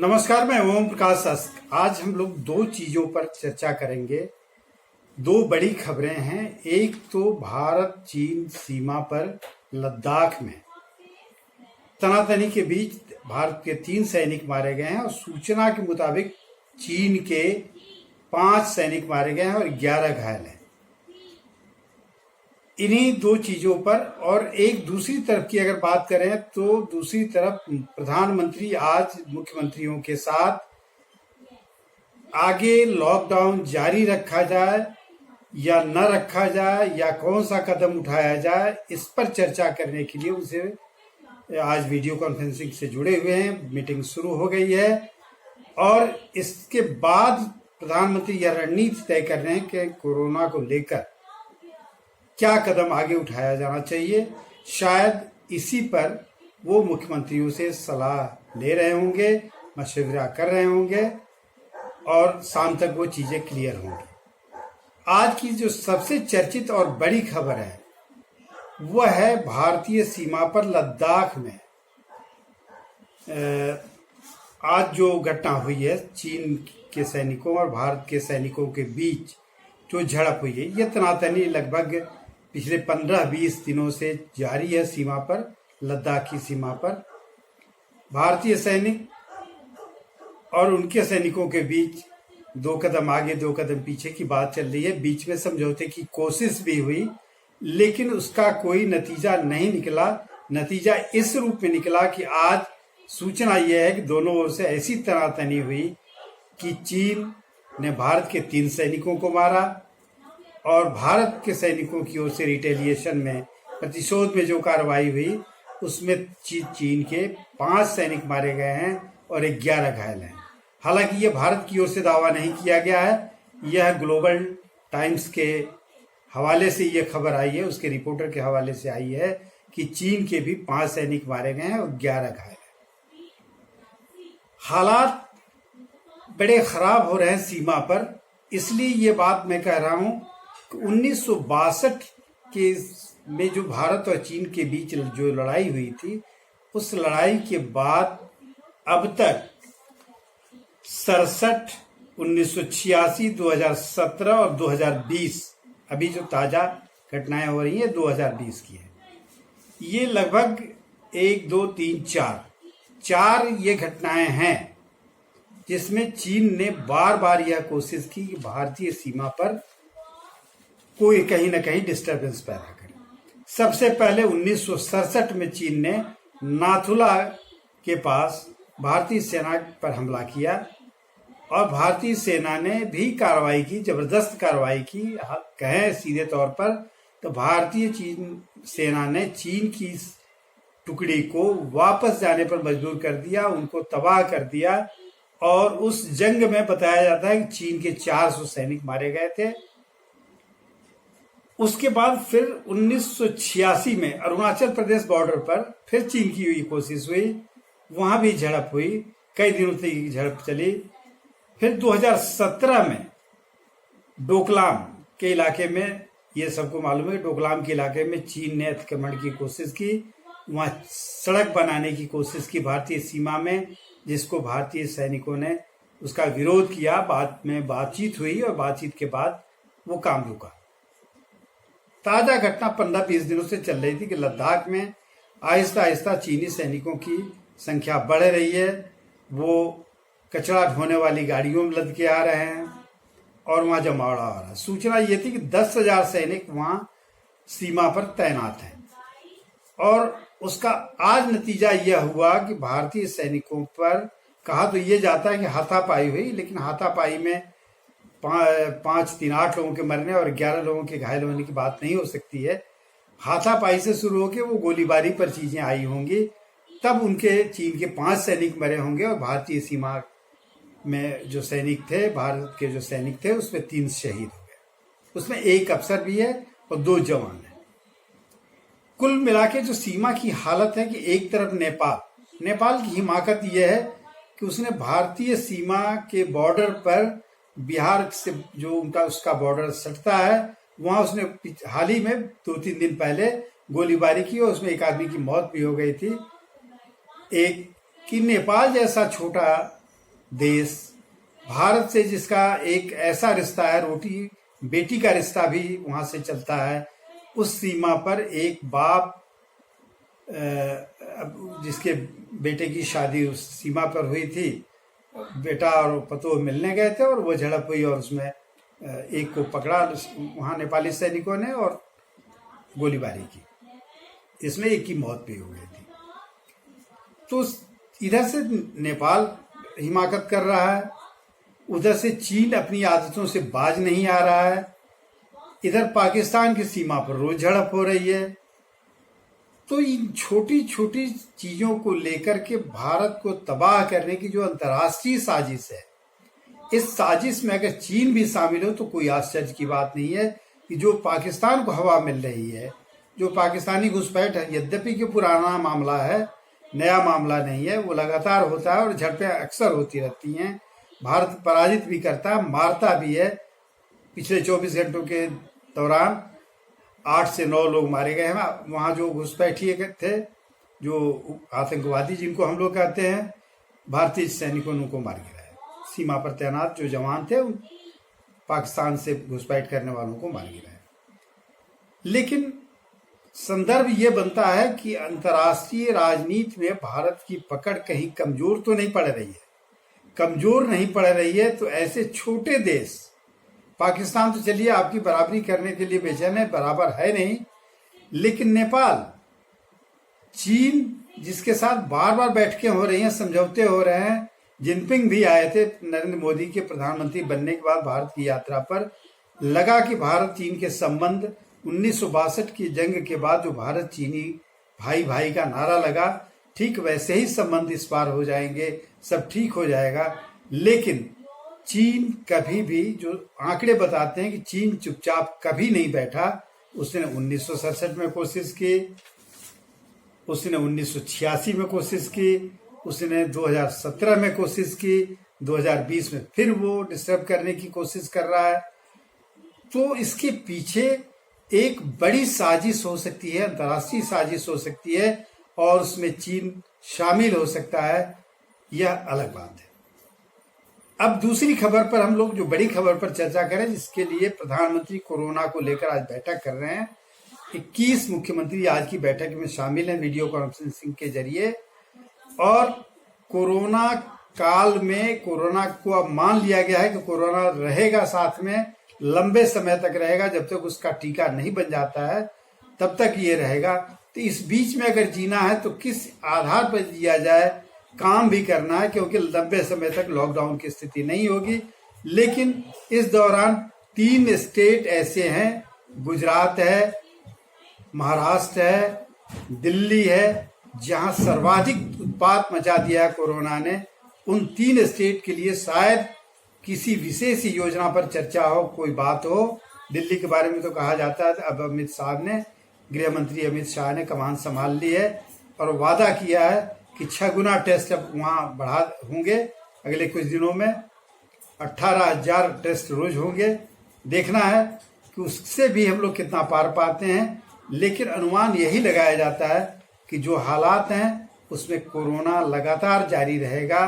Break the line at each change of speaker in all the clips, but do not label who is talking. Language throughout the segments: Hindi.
नमस्कार, मैं ओम प्रकाश अस्क। आज हम लोग दो चीजों पर चर्चा करेंगे। दो बड़ी खबरें हैं। एक तो भारत चीन सीमा पर लद्दाख में तनातनी के बीच भारत के 3 सैनिक मारे गए हैं और सूचना के मुताबिक चीन के 5 सैनिक मारे गए हैं और 11 घायल हैं। इन्हीं दो चीजों पर और एक दूसरी तरफ की अगर बात करें तो दूसरी तरफ प्रधानमंत्री आज मुख्यमंत्रियों के साथ आगे लॉकडाउन जारी रखा जाए या न रखा जाए या कौन सा कदम उठाया जाए, इस पर चर्चा करने के लिए उनसे आज वीडियो कॉन्फ्रेंसिंग से जुड़े हुए हैं। मीटिंग शुरू हो गई है और इसके बाद प्रधानमंत्री यह रणनीति तय कर रहे हैं कि कोरोना को लेकर क्या कदम आगे उठाया जाना चाहिए। शायद इसी पर वो मुख्यमंत्रियों से सलाह ले रहे होंगे, मशवरा कर रहे होंगे और शाम तक वो चीजें क्लियर होंगी। आज की जो सबसे चर्चित और बड़ी खबर है वह है भारतीय सीमा पर लद्दाख में आज जो घटना हुई है, चीन के सैनिकों और भारत के सैनिकों के बीच जो झड़प हुई है। यह तनातनी लगभग पिछले 15-20 दिनों से जारी है सीमा पर, लद्दाख की सीमा पर। भारतीय सैनिक और उनके सैनिकों के बीच 2 कदम आगे 2 कदम पीछे की बात चल रही है। बीच में समझौते की कोशिश भी हुई लेकिन उसका कोई नतीजा नहीं निकला। नतीजा इस रूप में निकला कि आज सूचना यह है कि दोनों ओर से ऐसी तनातनी हुई कि चीन ने भारत के 3 सैनिकों को मारा और भारत के सैनिकों की ओर से रिटेलिएशन में, प्रतिशोध में जो कार्रवाई हुई उसमें चीन के 5 सैनिक मारे गए हैं और 11 घायल हैं। हालांकि यह भारत की ओर से दावा नहीं किया गया है, यह ग्लोबल टाइम्स के हवाले से यह खबर आई है, उसके रिपोर्टर के हवाले से आई है कि चीन के भी 5 सैनिक मारे गए हैं और 11 घायल हैं। हालात बड़े खराब हो रहे हैं सीमा पर, इसलिए ये बात मैं कह रहा हूं 1962 के में जो भारत और चीन के बीच जो लड़ाई हुई थी, उस लड़ाई के बाद अब तक 67, 1986, 2017 और 2020, अभी जो ताजा घटनाएं हो रही हैं 2020 की है। ये लगभग 1, 2, 3, 4 ये घटनाएं हैं जिसमें चीन ने बार बार यह कोशिश की कि भारतीय सीमा पर कोई कहीं ना कहीं डिस्टरबेंस पैदा करे। सबसे पहले 1967 में चीन ने नाथुला के पास भारतीय सेना पर हमला किया और भारतीय सेना ने भी कार्रवाई की, जबरदस्त कार्रवाई की। कहें सीधे तौर पर तो भारतीय चीन सेना ने चीन की टुकड़ी को वापस जाने पर मजबूर कर दिया, उनको तबाह कर दिया और उस जंग में बताया जाता है कि चीन के 400 सैनिक मारे गए थे। उसके बाद फिर 1986 में अरुणाचल प्रदेश बॉर्डर पर फिर चीन की हुई कोशिश हुई, वहां भी झड़प हुई, कई दिनों तक झड़प चली। फिर 2017 में डोकलाम के इलाके में, ये सबको मालूम है, डोकलाम के इलाके में चीन ने अतिक्रमण की कोशिश की, वहां सड़क बनाने की कोशिश की भारतीय सीमा में, जिसको भारतीय सैनिकों ने उसका विरोध किया। बाद में बातचीत हुई और बातचीत के बाद वो काम रुका। ताजा घटना 15-20 दिनों से चल रही थी कि लद्दाख में आहिस्ता आहिस्ता चीनी सैनिकों की संख्या बढ़ रही है। वो कचरा ढोने वाली गाड़ियों में लद के आ रहे हैं और वहां जमावड़ा हो रहा है। सूचना ये थी कि 10,000 सैनिक वहां सीमा पर तैनात हैं और उसका आज नतीजा यह हुआ कि भारतीय सैनिकों पर कहा तो ये जाता है कि हाथापाई हुई, लेकिन हाथापाई में 5-3-8 लोगों के मरने और 11 लोगों के घायल होने की बात नहीं हो सकती है। हाथापाई से शुरू होकर वो गोलीबारी पर चीजें आई होंगी, तब उनके चीन के 5 सैनिक मरे होंगे और भारतीय सीमा में जो सैनिक थे, भारत के जो सैनिक थे, उसमें 3 शहीद हो गए। उसमें 1 अफसर भी है और 2 जवान है। कुल मिला के जो सीमा की हालत है कि एक तरफ नेपाल की हिमाकत यह है कि उसने भारतीय सीमा के बॉर्डर पर बिहार से जो उसका बॉर्डर सटता है, वहां उसने हाल ही में 2-3 दिन पहले गोलीबारी की और उसमें एक आदमी की मौत भी हो गई थी। एक कि नेपाल जैसा छोटा देश, भारत से जिसका एक ऐसा रिश्ता है, रोटी बेटी का रिश्ता भी वहां से चलता है, उस सीमा पर एक बाप जिसके बेटे की शादी उस सीमा पर हुई थी, बेटा और पतोह मिलने गए थे और वो झड़प हुई और उसमें एक को पकड़ा वहां नेपाली सैनिकों ने और गोलीबारी की। इसमें एक की मौत भी हो गई थी। तो इधर से नेपाल हिमाकत कर रहा है, उधर से चीन अपनी आदतों से बाज नहीं आ रहा है, इधर पाकिस्तान की सीमा पर रोज झड़प हो रही है। तो इन छोटी छोटी चीजों को लेकर के भारत को तबाह करने की जो अंतर्राष्ट्रीय साजिश है, इस साजिश में अगर चीन भी शामिल हो तो कोई आश्चर्य की बात नहीं है कि जो पाकिस्तान को हवा मिल रही है, जो पाकिस्तानी घुसपैठ है, यद्यपि कि पुराना मामला है, नया मामला नहीं है, वो लगातार होता है और झड़पें अक्सर होती रहती हैं। भारत पराजित भी करता है, मारता भी है। पिछले 24 घंटों के दौरान 8 से 9 लोग मारे गए हैं। वहाँ जो घुसपैठिए थे, जो आतंकवादी जिनको हम लोग कहते हैं, भारतीय सैनिकों ने उनको मार गिराया। सीमा पर तैनात जो जवान थे पाकिस्तान से घुसपैठ करने वालों को मार गिराया। लेकिन संदर्भ ये बनता है कि अंतर्राष्ट्रीय राजनीति में भारत की पकड़ कहीं कमजोर तो नहीं पड़ रही है। कमजोर नहीं पड़ रही है तो ऐसे छोटे देश, पाकिस्तान तो चलिए आपकी बराबरी करने के लिए बेचैन है, बराबर है नहीं, लेकिन नेपाल, चीन जिसके साथ बार बार बैठकें हो रही हैं, समझौते हो रहे हैं, जिनपिंग भी आए थे नरेंद्र मोदी के प्रधानमंत्री बनने के बाद भारत की यात्रा पर। लगा कि भारत चीन के संबंध 1962 की जंग के बाद जो भारत चीनी भाई भाई का नारा लगा, ठीक वैसे ही संबंध इस बार हो जाएंगे, सब ठीक हो जाएगा। लेकिन चीन कभी भी, जो आंकड़े बताते हैं कि चीन चुपचाप कभी नहीं बैठा। उसने 1967 में कोशिश की, उसने 1986 में कोशिश की, उसने 2017 में कोशिश की, 2020 में फिर वो डिस्टर्ब करने की कोशिश कर रहा है। तो इसके पीछे एक बड़ी साजिश हो सकती है, अंतर्राष्ट्रीय साजिश हो सकती है और उसमें चीन शामिल हो सकता है, यह अलग बात है। अब दूसरी खबर पर हम लोग, जो बड़ी खबर पर चर्चा करें, जिसके लिए प्रधानमंत्री कोरोना को लेकर आज बैठक कर रहे हैं। 21 मुख्यमंत्री आज की बैठक में शामिल हैं वीडियो कॉन्फ्रेंसिंग के जरिए। और कोरोना काल में कोरोना को अब मान लिया गया है कि कोरोना रहेगा, साथ में लंबे समय तक रहेगा। जब तक उसका टीका नहीं बन जाता है तब तक ये रहेगा। तो इस बीच में अगर जीना है तो किस आधार पर जिया जाए, काम भी करना है, क्योंकि लंबे समय तक लॉकडाउन की स्थिति नहीं होगी। लेकिन इस दौरान 3 स्टेट ऐसे हैं, गुजरात है, महाराष्ट्र है, दिल्ली है, जहां सर्वाधिक उत्पात मचा दिया है कोरोना ने। उन 3 स्टेट के लिए शायद किसी विशेष योजना पर चर्चा हो, कोई बात हो। दिल्ली के बारे में तो कहा जाता है अब अमित शाह ने, गृह मंत्री अमित शाह ने कमान संभाल ली है और वादा किया है कि 6 गुना टेस्ट अब वहां बढ़ा होंगे। अगले कुछ दिनों में 18,000 टेस्ट रोज होंगे। देखना है कि उससे भी हम लोग कितना पार पाते हैं। लेकिन अनुमान यही लगाया जाता है कि जो हालात हैं उसमें कोरोना लगातार जारी रहेगा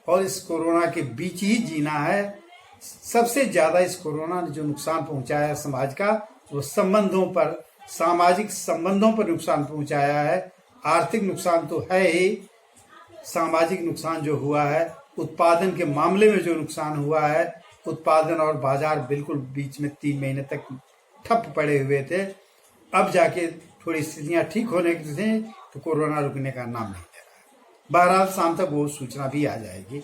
और इस कोरोना के बीच ही जीना है। सबसे ज्यादा इस कोरोना ने जो नुकसान पहुंचाया है समाज का, वो संबंधों पर, सामाजिक संबंधों पर नुकसान पहुंचाया है। आर्थिक नुकसान तो है ही, सामाजिक नुकसान जो हुआ है, उत्पादन के मामले में जो नुकसान हुआ है, उत्पादन और बाजार बिल्कुल बीच में 3 महीने तक ठप पड़े हुए थे। अब जाके थोड़ी स्थितियां ठीक होने की थी तो कोरोना रुकने का नाम नहीं ले रहा है। बहरहाल शाम तक वो सूचना भी आ जाएगी।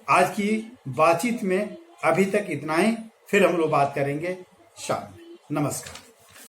आज की बातचीत में अभी तक इतना ही, फिर हम लोग बात करेंगे शाम में। नमस्कार।